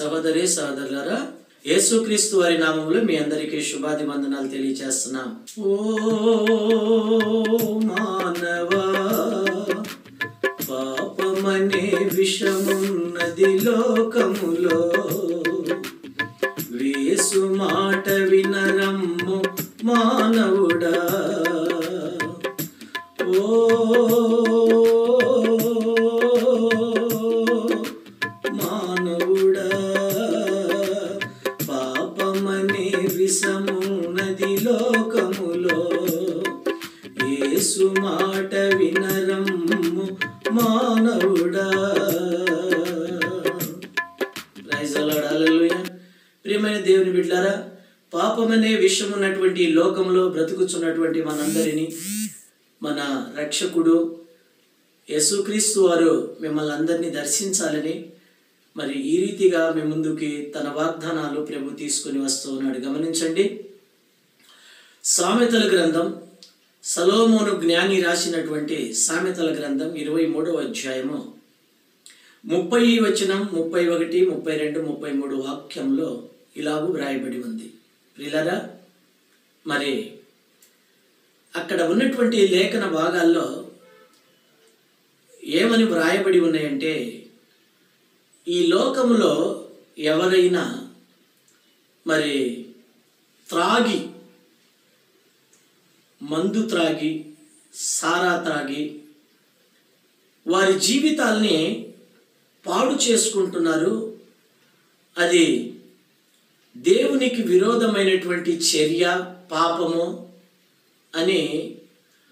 సహోదరి సహోదరులారా, యేసుక్రీస్తు వారి నామములో మీ అందరికీ శుభాది వందనాలు తెలియజేస్తున్నాం. ఓ మానవా, పాపమనే విషమున్నది లోకములో, యేసు మాట వినరమ్ము మానవుడా. ఓ మానవుడా, పాపమనే విషమున్నది లోకములో, యేసు మాట వినరమ్ము మానవుడా. ప్రైజ్ ది లార్డ్, హల్లెలూయా. ప్రియమైన దేవుని బిడ్డలారా, పాపమనే విషయం ఉన్నటువంటి లోకంలో బ్రతుకుచున్నటువంటి మనందరినీ మన రక్షకుడు యేసుక్రీస్తు వారు మిమ్మల్ని అందరినీ దర్శించాలని మరి ఈ రీతిగా మీ ముందుకి తన వాగ్దానాలు ప్రభు తీసుకుని వస్తూ ఉన్నాడు. గమనించండి, సామెతల గ్రంథం, సొలొమోను జ్ఞాని రాసినటువంటి సామెతల గ్రంథం 23వ అధ్యాయము 30 వచనం 31, 32, 33 వాక్యంలో ఇలాగూ వ్రాయబడి ఉంది. ప్రియులారా, మరి అక్కడ ఉన్నటువంటి లేఖన భాగాల్లో ఏమని వ్రాయబడి ఉన్నాయంటే, ఈ లోకములో ఎవరైనా మరి త్రాగి, మందు త్రాగి, సారా త్రాగి వారి జీవితాల్ని పాడు చేసుకుంటున్నారు. అది దేవునికి విరోధమైనటువంటి చర్య, పాపము అని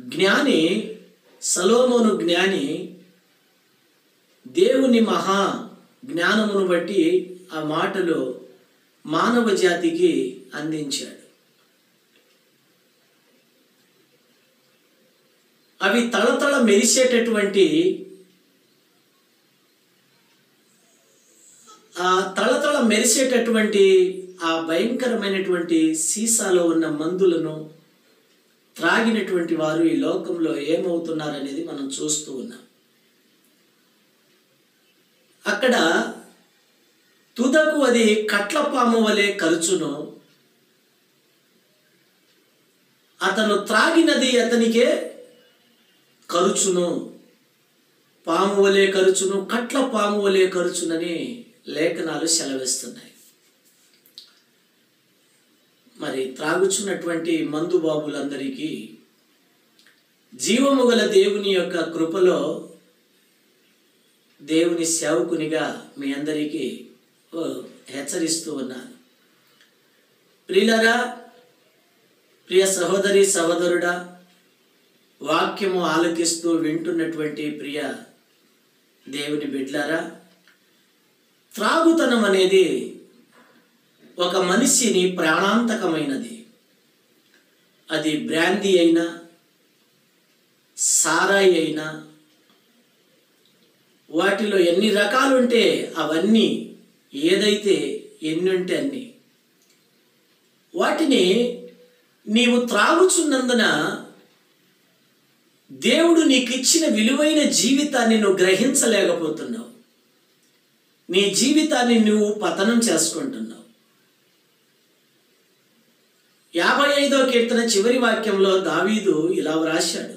జ్ఞాని, సొలొమోను జ్ఞాని దేవుని మహా జ్ఞానమును బట్టి ఆ మాటలు మానవ జాతికి అందించాడు. అవి తళతళ మెరిసేటటువంటి ఆ భయంకరమైనటువంటి సీసాలో ఉన్న మందులను త్రాగినటువంటి వారు ఈ లోకంలో ఏమవుతున్నారనేది మనం చూస్తూ ఉన్నాం. అక్కడ తుదకు అది కట్లపాము వలె కరుచును, అతను త్రాగినది అతనికే కరుచును, పాము వలె కరుచును, కట్ల పాము వలె కరుచునని లేఖనాలు సెలవిస్తున్నాయి. మరి త్రాగుచున్నటువంటి మందు బాబులందరికీ జీవము గల దేవుని యొక్క కృపలో దేవుని సేవకునిగా మీ అందరికీ హెచ్చరిస్తూ ఉన్నాను. ప్రియులారా, ప్రియ సహోదరి సహోదరుడా, వాక్యము ఆలకిస్తూ వింటున్నటువంటి ప్రియ దేవుని బిడ్డలారా, త్రాగుతనం అనేది ఒక మనిషిని ప్రాణాంతకమైనది. అది బ్రాందీ అయినా, సారాయి అయినా, వాటిలో ఎన్ని రకాలు ఉంటే అవన్నీ, ఏదైతే ఎన్ని ఉంటే అన్ని, వాటిని నీవు త్రాగుచున్నందున దేవుడు నీకు ఇచ్చిన విలువైన జీవితాన్ని నువ్వు గ్రహించలేకపోతున్నావు. నీ జీవితాన్ని నువ్వు పతనం చేసుకుంటున్నావు. 55వ కీర్తన చివరి వాక్యంలో దావీదు ఇలా వ్రాశాడు: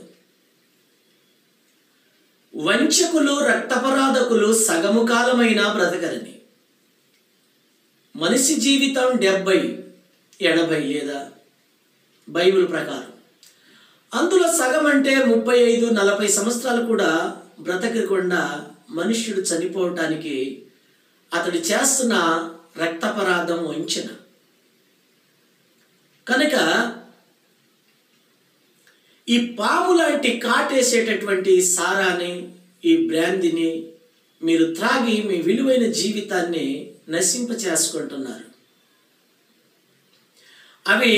వంచకులు, రక్తపరాధకులు సగము కాలమైనా బ్రతకరని. మనిషి జీవితం 70, 80 లేదా బైబిల్ ప్రకారం, అందులో సగం అంటే 35, 40 సంవత్సరాలు కూడా బ్రతకకుండా మనుష్యుడు చనిపోవటానికి అతడు చేస్తున్న రక్తపరాధం వంచన. కనుక ఈ పాము లాంటి కాటేసేటటువంటి సారాని, ఈ బ్రాందీని మీరు త్రాగి మీ విలువైన జీవితాన్ని నశింపచేసుకుంటున్నారు. అవి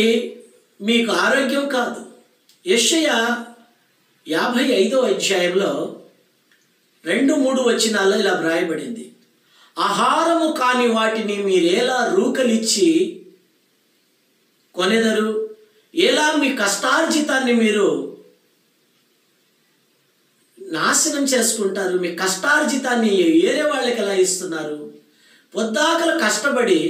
మీకు ఆరోగ్యం కాదు. యెషయా 55వ అధ్యాయంలో 2, 3 వచనాల్లో ఇలా వ్రాయబడింది: ఆహారము కాని వాటిని మీరేలా రూకలిచ్చి కొనెదరు, ఎలా మీ కష్టార్జితాన్ని మీరు నాశనం చేసుకుంటారు. మీ కష్టార్జితాన్ని వేరే వాళ్ళకి ఎలా ఇస్తున్నారు? పొద్దాకల కష్టపడి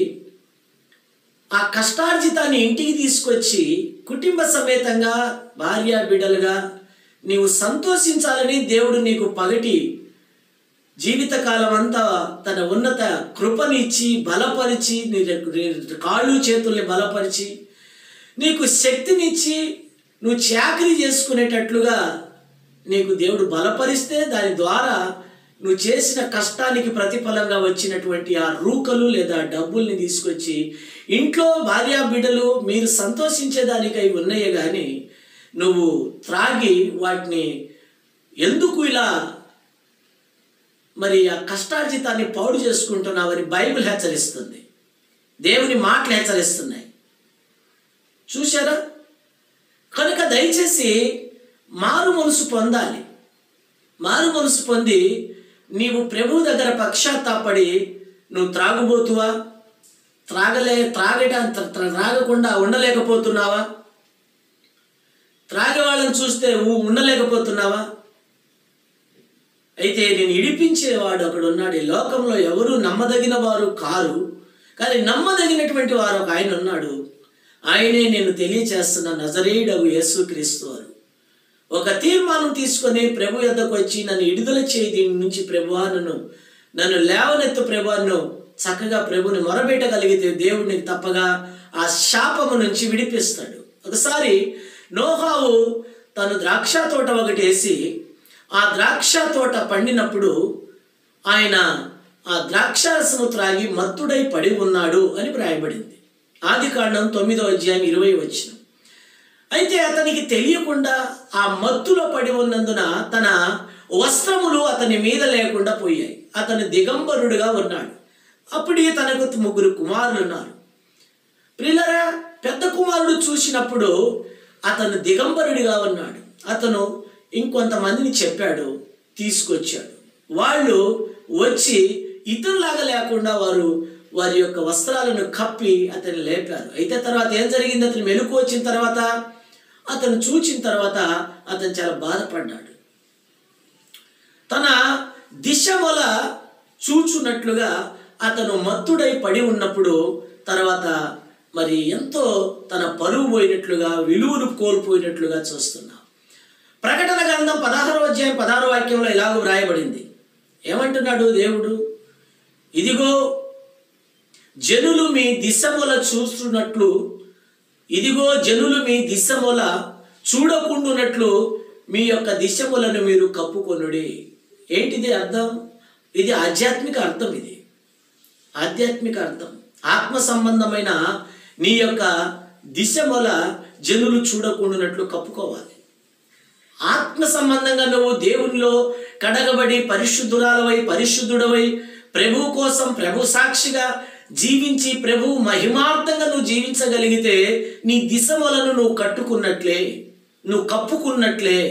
ఆ కష్టార్జితాన్ని ఇంటికి తీసుకొచ్చి కుటుంబ సమేతంగా భార్య బిడ్డలుగా నీవు సంతోషించాలని దేవుడు నీకు పగటి జీవితకాలం అంతా తన ఉన్నత కృపనిచ్చి బలపరిచి నీ కాళ్ళు చేతుల్ని బలపరిచి నీకు శక్తినిచ్చి నువ్వు చాకరీ చేసుకునేటట్లుగా నీకు దేవుడు బలపరిస్తే దాని ద్వారా నువ్వు చేసిన కష్టానికి ప్రతిఫలంగా వచ్చినటువంటి ఆ రూకలు లేదా డబ్బుల్ని తీసుకొచ్చి ఇంట్లో భార్య బిడ్డలు మీరు సంతోషించేదానికై ఉన్నాయే కానీ నువ్వు త్రాగి వాటిని ఎందుకు ఇలా మరి ఆ కష్టార్జితాన్ని పాడు చేసుకుంటున్నావని బైబిల్ హెచ్చరిస్తుంది. దేవుని మాటలు హెచ్చరిస్తున్నాయి. చూశారా? కనుక దయచేసి మారు మనసు పొందాలి. మారు మనసు పొంది నీవు ప్రభువు దగ్గర పశ్చాత్తాపడి నువ్వు త్రాగబోతువా, త్రాగకుండా ఉండలేకపోతున్నావా, త్రాగే వాళ్ళని చూస్తే ఉండలేకపోతున్నావా? అయితే నేను ఇడిపించేవాడు ఒకడు ఉన్నాడు. ఈ లోకంలో ఎవరు నమ్మదగిన వారు కారు, కానీ నమ్మదగినటువంటి వారు ఒక ఆయన ఉన్నాడు. ఆయనే నేను తెలియచేస్తున్న నజరేయుడగు యేసుక్రీస్తు వారు. ఒక తీర్మానం తీసుకొని ప్రభు యొద్దకు వచ్చి నన్ను విడుదల చేయి దీని నుంచి ప్రభువా, నన్ను లేవనెత్తు ప్రభువాను చక్కగా ప్రభుని మొరబెట్టగలిగితే దేవుడిని తప్పగా ఆ శాపము నుంచి విడిపిస్తాడు. ఒకసారి నోహావు తను ద్రాక్ష తోట ఒకటి వేసి ఆ ద్రాక్ష తోట పండినప్పుడు ఆయన ఆ ద్రాక్షరసము త్రాగి మత్తుడై పడి ఉన్నాడు అని వ్రాయబడింది. ఆదికాండం 9వ అధ్యాయం 20వ వచనం. అయితే అతనికి తెలియకుండా ఆ మత్తులో పడి ఉన్నందున తన వస్త్రములు అతని మీద లేకుండా పోయాయి. అతను దిగంబరుడుగా ఉన్నాడు. అప్పుడు తనకు 3 కుమారులు ఉన్నారు. ప్రియులారా, పెద్ద కుమారుడు చూసినప్పుడు అతను దిగంబరుడిగా ఉన్నాడు. అతను ఇంకొంతమందిని చెప్పాడు, తీసుకొచ్చాడు. వాళ్ళు వచ్చి ఇతరులాగా లేకుండా వారి యొక్క వస్త్రాలను కప్పి అతన్ని లేపారు. అయితే తర్వాత ఏం జరిగింది? అతను మెలకు వచ్చిన తర్వాత అతను చూచిన తర్వాత అతను చాలా బాధపడ్డాడు. తన దిశ వల చూచున్నట్లుగా అతను మత్తుడై పడి ఉన్నప్పుడు తర్వాత మరి ఎంతో తన పరువు పోయినట్లుగా, విలువను కోల్పోయినట్లుగా చూస్తున్నాం. ప్రకటన గ్రంథం 16వ అధ్యాయం 16వ వాక్యంలో ఇలాగ వ్రాయబడింది. ఏమంటున్నాడు దేవుడు? ఇదిగో జనులు మీ దిశముల చూస్తున్నట్లు, ఇదిగో జనులు మీ దిశముల చూడకుండునట్లు మీ యొక్క దిశములను మీరు కప్పుకొనుడి. ఏంటిది అర్థం? ఇది ఆధ్యాత్మిక అర్థం. ఇది ఆధ్యాత్మిక అర్థం. ఆత్మ సంబంధమైన నీ యొక్క దిశముల జనులు చూడకుండునట్లు కప్పుకోవాలి. ఆత్మ సంబంధంగా నువ్వు దేవునిలో కడగబడి పరిశుద్ధుడవై ప్రభువు కోసం ప్రభు సాక్షిగా జీవించి ప్రభువు మహిమార్థంగా నువ్వు జీవించగలిగితే నీ దిశములను నువ్వు కట్టుకున్నట్లే, నువ్వు కప్పుకున్నట్లే.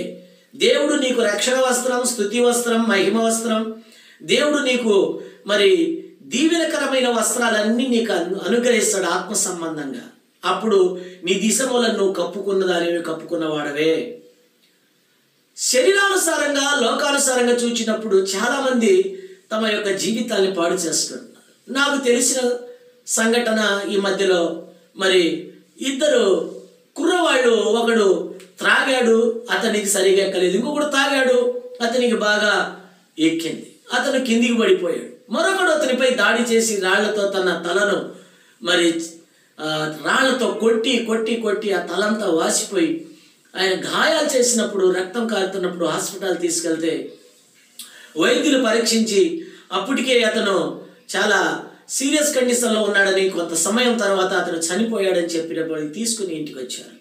దేవుడు నీకు రక్షణ వస్త్రం, స్తుతి వస్త్రం, మహిమ వస్త్రం, దేవుడు నీకు మరి దీవెనకరమైన వస్త్రాలన్నీ నీకు అనుగ్రహిస్తాడు ఆత్మ సంబంధంగా. అప్పుడు నీ దిశములను నువ్వు కప్పుకున్నవాడవే. శరీరానుసారంగా లోకానుసారంగా చూచినప్పుడు చాలామంది తమ యొక్క జీవితాన్ని పాడు చేసుకుంటున్నారు. నాకు తెలిసిన సంఘటన ఈ మధ్యలో మరి 2 కుర్రవాళ్ళు, ఒకడు త్రాగాడు, అతనికి సరిగా ఎక్కలేదు. ఇంకొకడు తాగాడు, అతనికి బాగా ఎక్కింది, అతను కిందికి పడిపోయాడు. మరొకడు అతనిపై దాడి చేసి రాళ్లతో తన తలను మరి రాళ్లతో కొట్టి ఆ తలంతా వాసిపోయి ఆయన గాయాలు చేసినప్పుడు, రక్తం కారుతున్నప్పుడు హాస్పిటల్ తీసుకెళ్తే వైద్యులు పరీక్షించి అప్పటికే అతను చాలా సీరియస్ కండిషన్లో ఉన్నాడని, కొంత సమయం తర్వాత అతను చనిపోయాడని చెప్పినప్పుడు తీసుకుని ఇంటికి వచ్చారు.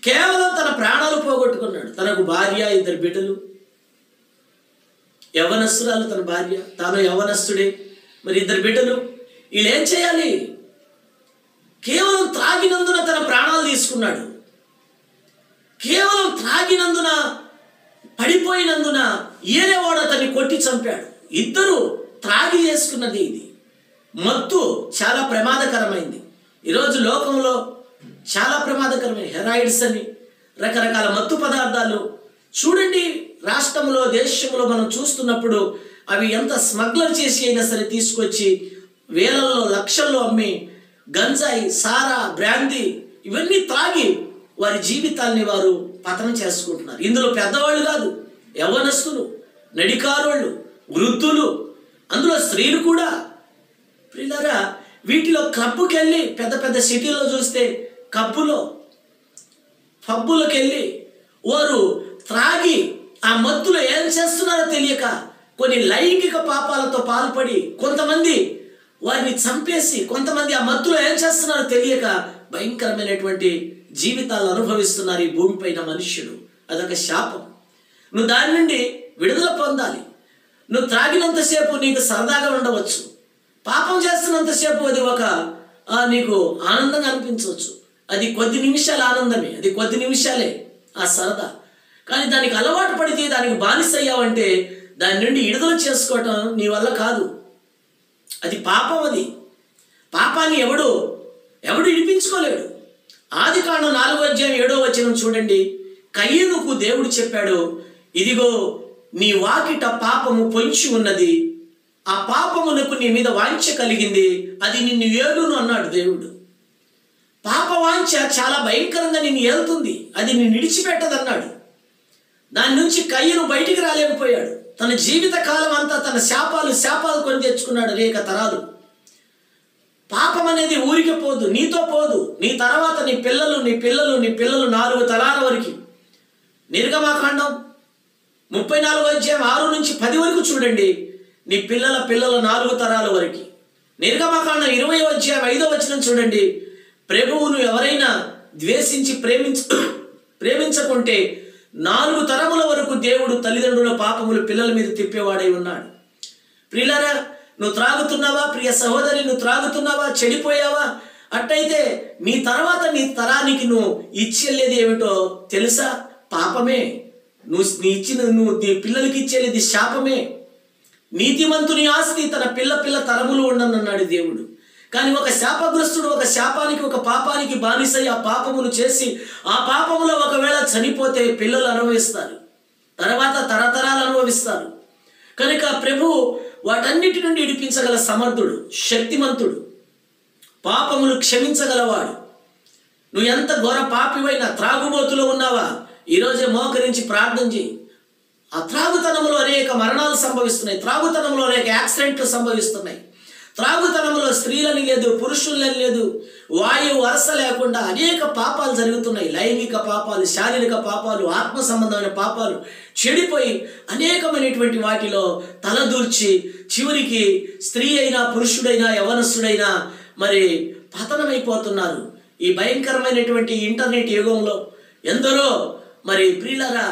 కేవలం తన ప్రాణాలు పోగొట్టుకున్నాడు. తనకు భార్య, 2 బిడ్డలు, యవ్వనస్తురాలు తన భార్య, తాను యవ్వనస్తుడే, మరి 2 బిడ్డలు. వీళ్ళు ఏం చేయాలి? కేవలం త్రాగినందున తన ప్రాణాలు తీసుకున్నాడు. కేవలం త్రాగినందున, పడిపోయినందున ఏరేవాడు అతన్ని కొట్టి చంపాడు. 2 త్రాగి చేసుకున్నది. ఇది మత్తు చాలా ప్రమాదకరమైంది. ఈరోజు లోకంలో చాలా ప్రమాదకరమైన హెరాయిడ్స్ అని రకరకాల మత్తు పదార్థాలు చూడండి. రాష్ట్రంలో, దేశంలో మనం చూస్తున్నప్పుడు అవి ఎంత స్మగ్లర్ చేసి అయినా సరే తీసుకొచ్చి వేలల్లో లక్షల్లో అమ్మి గంజాయి, సారా, బ్రాందీ ఇవన్నీ త్రాగి వారి జీవితాల్ని వారు పతనం చేసుకుంటున్నారు. ఇందులో పెద్దవాళ్ళు కాదు, యవ్వనస్తులు, నడికారోళ్ళు, వృద్ధులు, అందులో స్త్రీలు కూడా. ప్రియులారా, వీటిలో క్లబ్కి వెళ్ళి పెద్ద పెద్ద సిటీలో చూస్తే పబ్బులకు వెళ్ళి వారు త్రాగి ఆ మత్తులో ఏం చేస్తున్నారో తెలియక కొన్ని లైంగిక పాపాలతో పాల్పడి కొంతమంది వారిని చంపేసి, కొంతమంది ఆ మత్తులో ఏం చేస్తున్నారో తెలియక భయంకరమైనటువంటి జీవితాలు అనుభవిస్తున్నారు ఈ భూమిపైన మనుష్యులు. అదొక శాపం. నువ్వు దాని నుండి విడుదల పొందాలి. నువ్వు త్రాగినంతసేపు నీకు సరదాగా ఉండవచ్చు, పాపం చేస్తున్నంతసేపు అది ఒక నీకు ఆనందంగా అనిపించవచ్చు. అది కొద్ది నిమిషాల ఆనందమే, అది కొద్ది నిమిషాలే ఆ సరదా. కానీ దానికి అలవాటు పడితే, దానికి బానిసయ్యావంటే దాని నుండి విడుదల చేసుకోవటం నీ వల్ల కాదు. అది పాపం. అది పాపాన్ని ఎవడు విడిపించుకోలేడు. ఆదికాండం 4:7 చూడండి. కయీనుకు దేవుడు చెప్పాడు, ఇదిగో నీ వాకిట పాపము పొంచి ఉన్నది, ఆ పాపమునకు నీ మీద వాంఛ కలిగింది, అది నిన్ను ఏలును అన్నాడు దేవుడు. పాప వాంఛ చాలా భయంకరంగా నిన్ను ఏలుతుంది, అది నిన్ను విడిచిపెట్టదన్నాడు. దాని నుంచి కయ్యను బయటికి రాలేకపోయాడు. తన జీవిత కాలం అంతా తన శాపాలు కొని తెచ్చుకున్నాడు అనేక తరాలు. పాపం అనేది ఊరికి పోదు, నీతో పోదు. నీ తర్వాత నీ పిల్లలు 4 తరాల వరకు. నిర్గమాకాండం 34:6-10 వరకు చూడండి. నీ పిల్లల 4 తరాల వరకు. నిర్గమాకాండం 20:5 చూడండి. ప్రభువును ఎవరైనా ద్వేషించి ప్రేమించకుంటే 4 తరముల వరకు దేవుడు తల్లిదండ్రుల పాపములు పిల్లల మీద తిప్పేవాడై ఉన్నాడు. ప్రియులారా, నువ్వు త్రాగుతున్నావా? ప్రియ సహోదరి, నువ్వు త్రాగుతున్నావా? చెడిపోయావా? అట్టయితే నీ తర్వాత నీ తరానికి నువ్వు ఇచ్చేది ఏమిటో తెలుసా? పాపమే. నువ్వు నీ పిల్లలకి ఇచ్చేది శాపమే. నీతిమంతుని ఆస్తి తన పిల్ల తరములు ఉండనన్నాడు దేవుడు. కానీ ఒక శాపగ్రస్తుడు ఒక శాపానికి, ఒక పాపానికి బానిసై ఆ పాపమును చేసి ఆ పాపములో ఒకవేళ చనిపోతే పిల్లలు అనుభవిస్తారు, తర్వాత తరతరాలు అనుభవిస్తారు. కనుక ప్రభు వాటన్నిటి నుండి విడిపించగల సమర్థుడు, శక్తిమంతుడు, పాపములు క్షమించగలవాడు. నువ్వు ఎంత ఘోర పాపివైనా, త్రాగుబోతులో ఉన్నావా, ఈరోజే మోకరించి ప్రార్థన చేయి. ఆ త్రాగుతనంలో అనేక మరణాలు సంభవిస్తున్నాయి, త్రాగుతనంలో అనేక యాక్సిడెంట్లు సంభవిస్తున్నాయి. త్రాగుతనంలో స్త్రీలని లేదు, పురుషులని లేదు, వాయువు వరస లేకుండా అనేక పాపాలు జరుగుతున్నాయి. లైంగిక పాపాలు, శారీరక పాపాలు, ఆత్మ సంబంధమైన పాపాలు చెడిపోయి అనేకమైనటువంటి వాటిలో తలదూర్చి చివరికి స్త్రీ అయినా పురుషుడైనా యవనస్తుడైనా మరి పతనమైపోతున్నారు. ఈ భయంకరమైనటువంటి ఇంటర్నెట్ యుగంలో ఎందరో మరి ప్రియులారా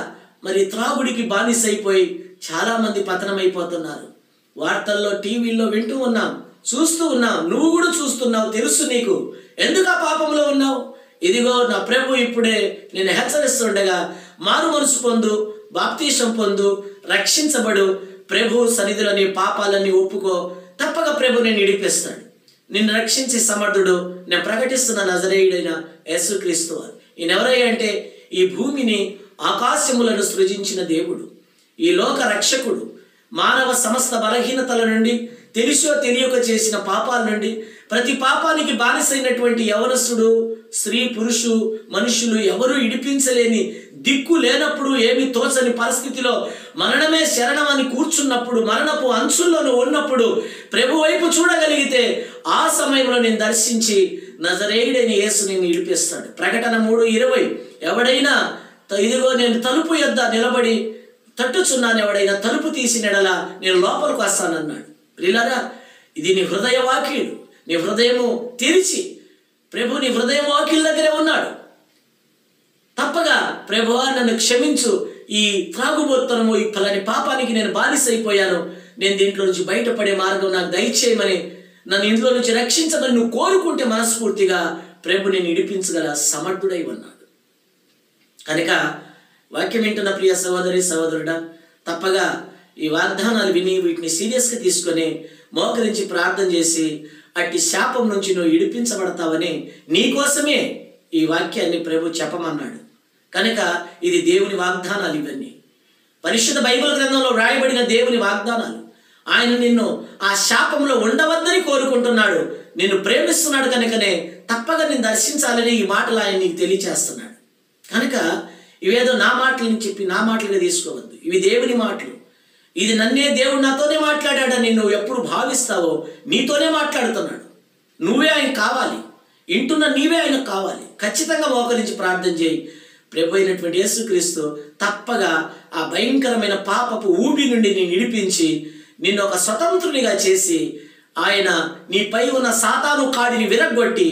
మరి త్రాగుడికి బానిసైపోయి చాలామంది పతనమైపోతున్నారు. వార్తల్లో, టీవీల్లో వింటూ ఉన్నాం, చూస్తూ ఉన్నాం. నువ్వు కూడా చూస్తున్నావు, తెలుసు నీకు. ఎందుకు ఆ పాపంలో ఉన్నావు? ఇదిగో నా ప్రభు ఇప్పుడే నేను హెచ్చరిస్తుండగా మారు మనసు పొందు, బాప్తీసం పొందు, రక్షించబడు. ప్రభు సన్నిధిలో నీ పాపాలన్నీ ఒప్పుకో, తప్పక ప్రభు నేను విడిపిస్తాడు. నిన్ను రక్షించే సమర్థుడు నేను ప్రకటిస్తున్న నజరేయుడైన యేసుక్రీస్తు వారు. ఈయన ఎవరయ్యా అంటే ఈ భూమిని ఆకాశములను సృజించిన దేవుడు, ఈ లోక రక్షకుడు. మానవ సమస్త బలహీనతల నుండి, తెలిసో తెలియక చేసిన పాపాల నుండి, ప్రతి పాపానికి బానిసైనటువంటి యవనస్తుడు, స్త్రీ, మనుషులు ఎవరూ ఇడిపించలేని దిక్కు లేనప్పుడు, ఏమి తోచని పరిస్థితిలో మరణమే శరణం అని కూర్చున్నప్పుడు, మరణపు అంచుల్లోనూ ఉన్నప్పుడు ప్రభు వైపు చూడగలిగితే ఆ సమయంలో నేను దర్శించి నజరేయుడైన యేసు నిన్ను విడిపిస్తాడు. ప్రకటన 3:20 ఎవడైనా ఇదిగో నేను తలుపు యొద్ద నిలబడి తట్టుచున్నాను, ఎవడైనా తలుపు తీసినడలా నేను లోపలికి వస్తానన్నాడు. ప్రియులారా, ఇది నీ హృదయ వాకిలు. నీ హృదయము తెరిచి ప్రభు నీ హృదయ వాకిల దగ్గరే ఉన్నాడు. తప్పగా ప్రభువా నన్ను క్షమించు, ఈ త్రాగుబోత్తనము, ఈ ఫలాని పాపానికి నేను బానిసైపోయాను, నేను దీంట్లో నుంచి బయటపడే మార్గం నాకు దయచేయమని, నన్ను ఇంట్లో నుంచి రక్షించమని నువ్వు కోరుకుంటే మనస్ఫూర్తిగా ప్రభు నేను విడిపించగల సమర్థుడై ఉన్నాడు. కనుక వాక్యం వింటున్న ప్రియ సహోదరి సహోదరుడా, తప్పగా ఈ వాగ్దానాలు విని వీటిని సీరియస్గా తీసుకొని మోకరించి ప్రార్థన చేసి అట్టి శాపం నుంచి నువ్వు విడిపించబడతావని నీకోసమే ఈ వాక్యాన్ని ప్రభు చెప్పమన్నాడు. కనుక ఇది దేవుని వాగ్దానాలు. ఇవన్నీ పరిశుద్ధ బైబిల్ గ్రంథంలో వ్రాయబడిన దేవుని వాగ్దానాలు. ఆయన నిన్ను ఆ శాపంలో ఉండవద్దని కోరుకుంటున్నాడు. నిన్ను ప్రేమిస్తున్నాడు కనుకనే తప్పగా నేను దర్శించాలని ఈ మాటలు ఆయన నీకు తెలియచేస్తున్నాడు. కనుక ఇవేదో నా మాటలని చెప్పి నా మాటలుగా తీసుకోవద్దు. ఇవి దేవుని మాటలు. ఇది నన్నే దేవుడు నాతోనే మాట్లాడాడని నువ్వు ఎప్పుడు భావిస్తావో నీతోనే మాట్లాడుతున్నాడు. నువ్వే ఆయన కావాలి, ఇంటున్న నీవే ఆయనకు కావాలి. ఖచ్చితంగా మోకరించి ప్రార్థన చేయి. ప్రభు అయినటువంటి యేసుక్రీస్తు తప్పగా ఆ భయంకరమైన పాపపు ఊబి నుండి నేను విడిపించి నిన్ను ఒక స్వతంత్రునిగా చేసి ఆయన నీపై ఉన్న సాతాను కాడిని విరగ్గొట్టి